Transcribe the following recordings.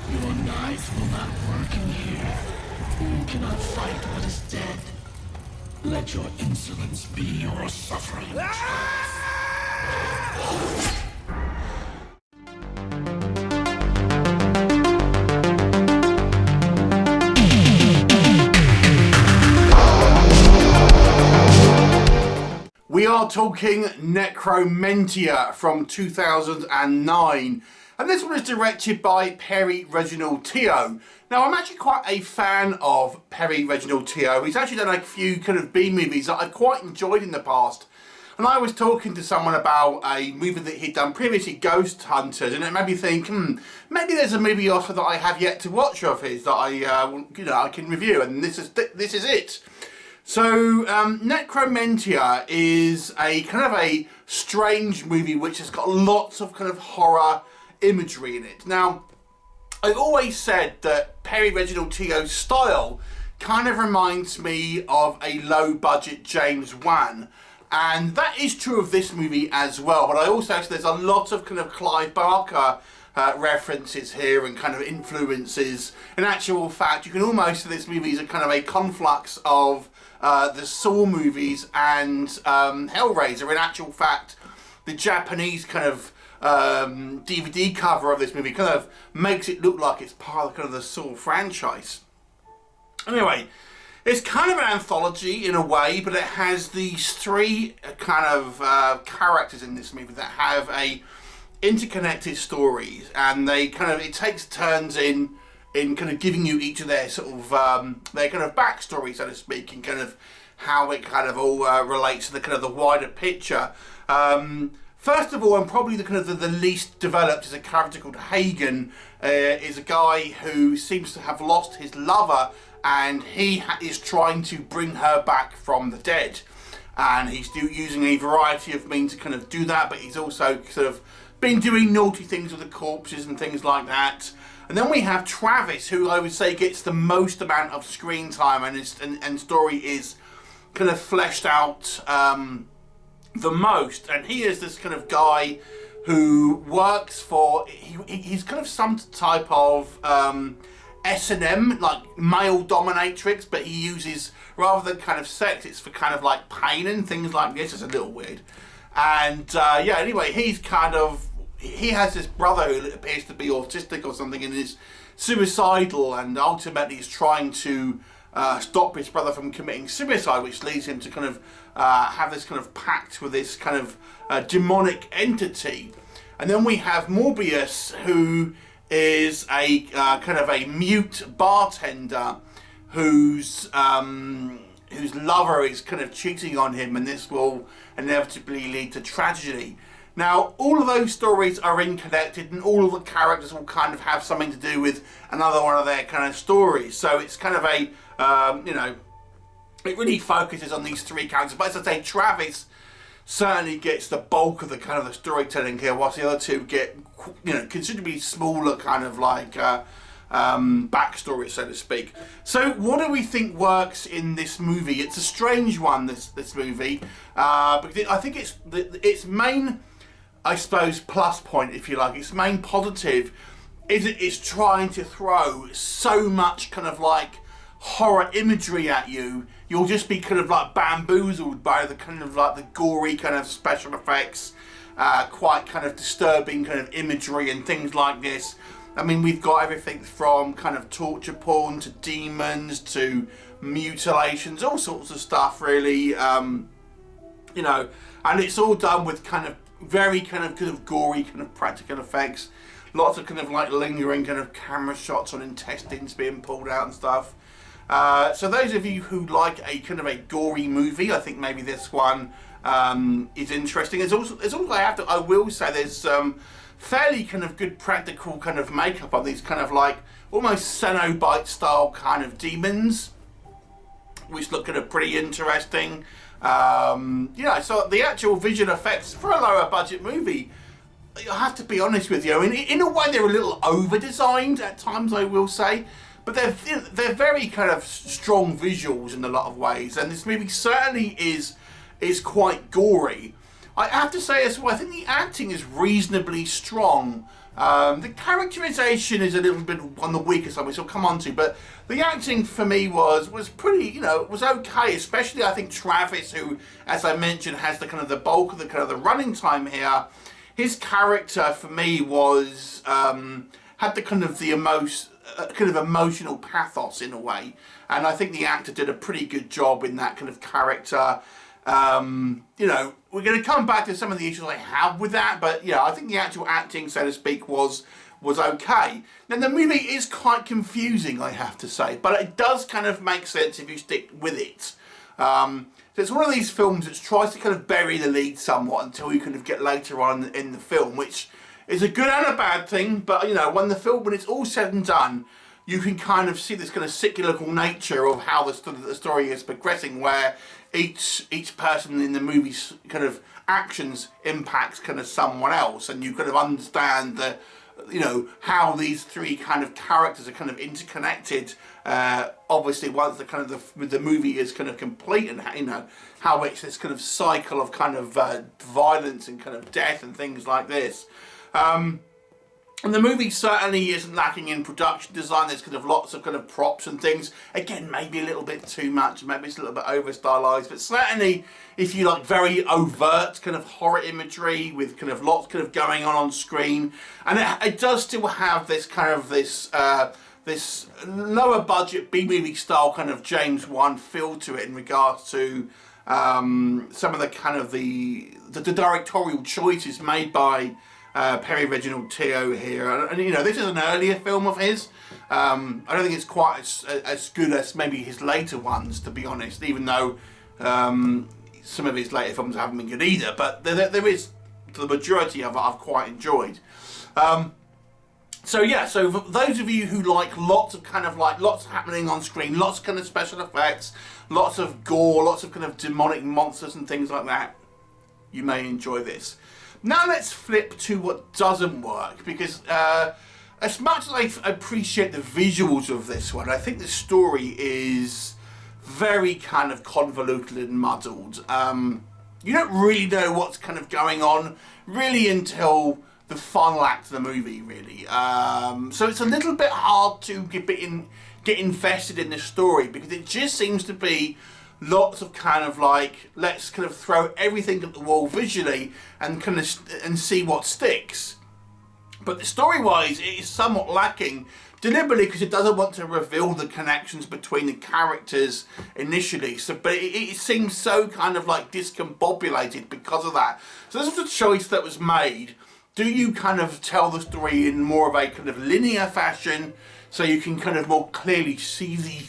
Your knife will not work in here. You cannot fight what is dead. Let your insolence be your suffering. We are talking NECROMENTIA from 2009, and this one is directed by Perry Reginald Teo. Now, I'm actually quite a fan of Perry Reginald Teo. He's actually done a few kind of B movies that I've quite enjoyed in the past. And I was talking to someone about a movie that he'd done previously, Ghost Hunters, and it made me think, maybe there's a movie also that I have yet to watch of his that I can review, and this is it. So, NECROMENTIA is a kind of a strange movie which has got lots of kind of horror imagery in it. Now, I've always said that Perry Reginald Teo's style kind of reminds me of a low-budget James Wan, and that is true of this movie as well. But I also say there's a lot of kind of Clive Barker references here and kind of influences. In actual fact, you can almost say this movie is a kind of a conflux of the Saw movies and Hellraiser. In actual fact, the Japanese kind of DVD cover of this movie kind of makes it look like it's part of kind of the Saw franchise. Anyway, it's kind of an anthology in a way, but it has these three kind of characters in this movie that have a interconnected stories, and they kind of, it takes turns in kind of giving you each of their sort of their kind of backstory, so to speak, and kind of how it kind of all relates to the kind of the wider picture. First of all, and probably the kind of the least developed, is a character called Hagen. Is a guy who seems to have lost his lover, and he is trying to bring her back from the dead. And he's using a variety of means to kind of do that, but he's also sort of been doing naughty things with the corpses and things like that. And then we have Travis, who I would say gets the most amount of screen time, and story is kind of fleshed out the most. And he is this kind of guy who works for, he's kind of some type of S&M, like male dominatrix, but he uses, rather than kind of sex, it's for kind of like pain and things like this. It's a little weird. And yeah, anyway, he's kind of, he has this brother who appears to be autistic or something and is suicidal, and ultimately is trying to stop his brother from committing suicide, which leads him to kind of have this kind of pact with this kind of demonic entity. And then we have Morbius, who is a kind of a mute bartender whose lover is kind of cheating on him, and this will inevitably lead to tragedy. Now, all of those stories are interconnected, and all of the characters will kind of have something to do with another one of their kind of stories. So it's kind of a, you know, it really focuses on these three characters. But as I say, Travis certainly gets the bulk of the kind of the storytelling here, whilst the other two get, you know, considerably smaller kind of like backstory, so to speak. So what do we think works in this movie? It's a strange one, this movie, because I think its main, I suppose, plus point, if you like, its main positive is it's trying to throw so much kind of like horror imagery at you. You'll just be kind of like bamboozled by the kind of like the gory kind of special effects, quite kind of disturbing kind of imagery and things like this. I mean, we've got everything from kind of torture porn to demons to mutilations, all sorts of stuff, really. You know, and it's all done with kind of very kind of gory kind of practical effects. Lots of kind of like lingering kind of camera shots on intestines being pulled out and stuff. So those of you who like a kind of a gory movie, I think maybe this one is interesting. There's also I will say there's fairly kind of good practical kind of makeup on these kind of like almost Cenobite style kind of demons, which look kind of pretty interesting. You know, so the actual visual effects for a lower budget movie, I have to be honest with you, in a way they're a little over designed at times, I will say, but they're very kind of strong visuals in a lot of ways, and this movie certainly is quite gory. I have to say as well, I think the acting is reasonably strong The characterization is a little bit on the weaker side, which I'll come on to, but the acting for me was pretty, you know, was okay, especially I think Travis, who, as I mentioned, has the kind of the bulk of the kind of the running time here. His character for me was, had the kind of the emotional pathos in a way, and I think the actor did a pretty good job in that kind of character. You know, we're going to come back to some of the issues I have with that, but yeah, I think the actual acting, so to speak, was okay. Now the movie is quite confusing, I have to say, but it does kind of make sense if you stick with it. So it's one of these films that tries to kind of bury the lead somewhat until you kind of get later on in the film, which is a good and a bad thing, but you know, when it's all said and done, you can kind of see this kind of cyclical nature of how the story is progressing, where each person in the movie's kind of actions impacts kind of someone else, and you kind of understand the, you know, how these three kind of characters are kind of interconnected. Obviously, once the kind of the movie is kind of complete, and you know how it's this kind of cycle of kind of violence and kind of death and things like this. And the movie certainly isn't lacking in production design. There's kind of lots of kind of props and things. Again, maybe a little bit too much, maybe it's a little bit over stylized, but certainly if you like very overt kind of horror imagery with kind of lots kind of going on screen, and it does still have this kind of this lower budget B-movie style kind of James Wan feel to it in regards to some of the kind of the directorial choices made by Perry Reginald Teo here, and you know, this is an earlier film of his. I don't think it's quite as good as maybe his later ones, to be honest, even though some of his later films haven't been good either, but there is, the majority of it I've quite enjoyed. So yeah, so for those of you who like lots happening on screen, lots of kind of special effects, lots of gore, lots of kind of demonic monsters and things like that, you may enjoy this. Now let's flip to what doesn't work, because as much as I appreciate the visuals of this one, I think the story is very kind of convoluted and muddled. You don't really know what's kind of going on really until the final act of the movie, really. So it's a little bit hard to get invested in the story, because it just seems to be lots of kind of like, let's kind of throw everything at the wall visually and kind of and see what sticks. But story-wise, it is somewhat lacking, deliberately, because it doesn't want to reveal the connections between the characters initially. So, but it seems so kind of like discombobulated because of that. So this was a choice that was made. Do you kind of tell the story in more of a kind of linear fashion, so you can kind of more clearly see the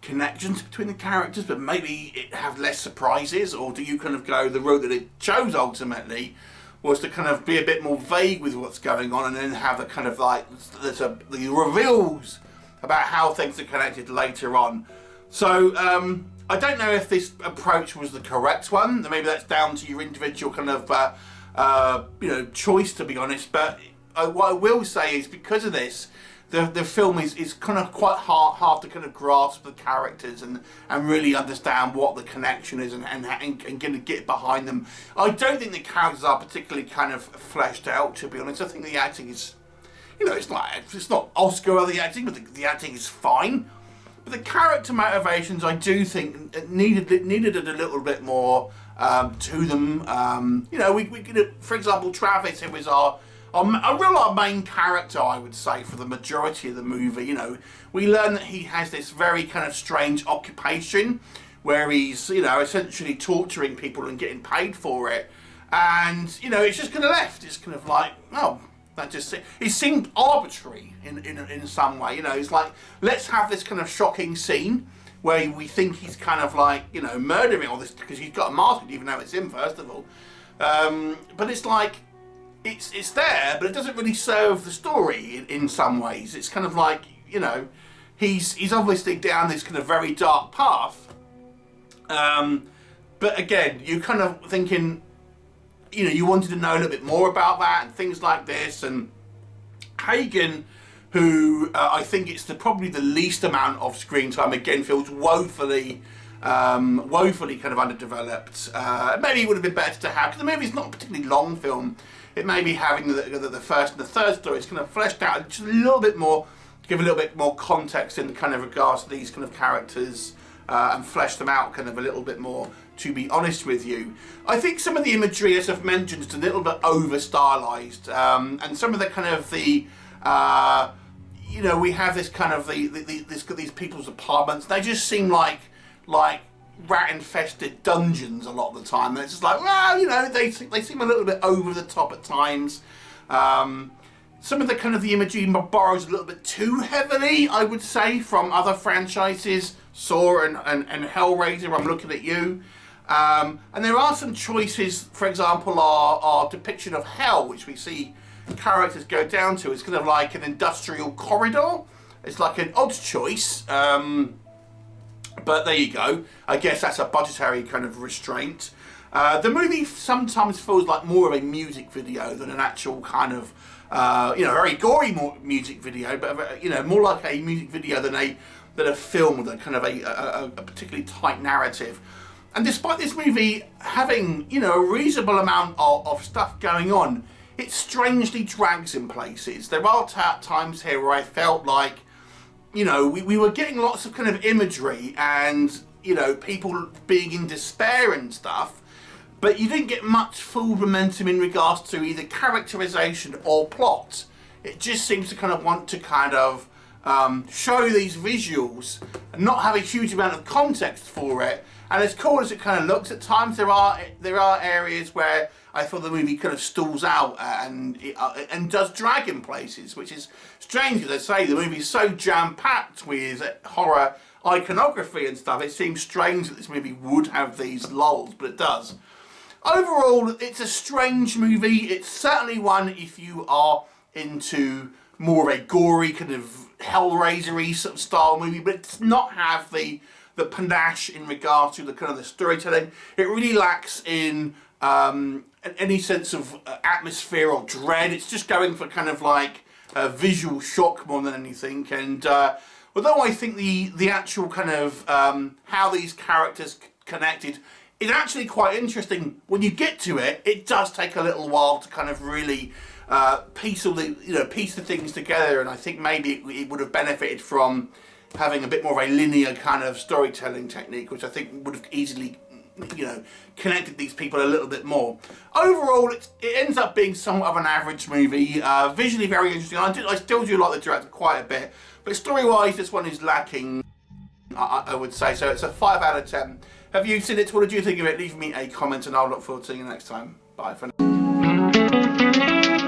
connections between the characters, but maybe it have less surprises? Or do you kind of go the route that it chose ultimately, was to kind of be a bit more vague with what's going on, and then have the kind of like the reveals about how things are connected later on? So I don't know if this approach was the correct one. Maybe that's down to your individual kind of you know, choice, to be honest. But what I will say is, because of this, the film is kind of quite hard to kind of grasp the characters and really understand what the connection is and get behind them. I don't think the characters are particularly kind of fleshed out, to be honest. I think the acting is, you know, it's not Oscar-worthy acting, but the acting is fine. But the character motivations, I do think needed a little bit more to them. You know, we for example, Travis, who was our main character, I would say, for the majority of the movie. You know, we learn that he has this very kind of strange occupation where he's, you know, essentially torturing people and getting paid for it. And, you know, it's just kind of left. It's kind of like, oh, that just, it seemed arbitrary in some way. You know, it's like, let's have this kind of shocking scene where we think he's kind of like, you know, murdering all this, because he's got a mask, even though it's him, first of all. But it's like, it's there, but it doesn't really serve the story in some ways. It's kind of like, you know, he's obviously down this kind of very dark path. But again, you're kind of thinking, you know, you wanted to know a little bit more about that and things like this. And Hagen, who I think it's probably the least amount of screen time, again feels woefully kind of underdeveloped. Maybe it would have been better to have, because the movie's not a particularly long film. it may be having the first and the third story. It's kind of fleshed out just a little bit more, to give a little bit more context in kind of regards to these kind of characters, and flesh them out kind of a little bit more, to be honest with you. I think some of the imagery, as I've mentioned, is a little bit over stylized, and some of the kind of the you know, we have this kind of these people's apartments. They just seem like rat-infested dungeons a lot of the time. And it's just like, well, you know, they seem a little bit over the top at times. Some of the kind of the imagery borrows a little bit too heavily, I would say, from other franchises, Saw and Hellraiser. I'm looking at you. And there are some choices, for example, our depiction of hell, which we see characters go down to. It's kind of like an industrial corridor. It's like an odd choice, but there you go. I guess that's a budgetary kind of restraint. The movie sometimes feels like more of a music video than an actual kind of you know, very gory music video, but you know, more like a music video than a film with a kind of a particularly tight narrative. And despite this movie having, you know, a reasonable amount of stuff going on, it strangely drags in places. There are times here where I felt like, you know, we were getting lots of kind of imagery and, you know, people being in despair and stuff, but you didn't get much full momentum in regards to either characterization or plot. It just seems to kind of want to kind of show these visuals and not have a huge amount of context for it. And as cool as it kind of looks at times, there are areas where I feel the movie kind of stalls out and does drag in places, which is strange, as I say. The movie is so jam-packed with horror iconography and stuff. It seems strange that this movie would have these lulls, but it does. Overall, it's a strange movie. It's certainly one if you are into more of a gory kind of Hellraiser-y sort of style movie, but it does not have the panache in regard to the kind of the storytelling. It really lacks in any sense of atmosphere or dread. It's just going for kind of like a visual shock more than anything. And although I think the actual kind of how these characters connected is actually quite interesting, when you get to it, it does take a little while to kind of really piece the things together. And I think maybe it would have benefited from having a bit more of a linear kind of storytelling technique, which I think would have easily, you know, connected these people a little bit more. Overall, it ends up being somewhat of an average movie. Visually very interesting. I still do like the director quite a bit, but story-wise, this one is lacking, I would say. So it's a 5 out of 10. Have you seen it? What did you think of it? Leave me a comment and I'll look forward to seeing you next time. Bye for now.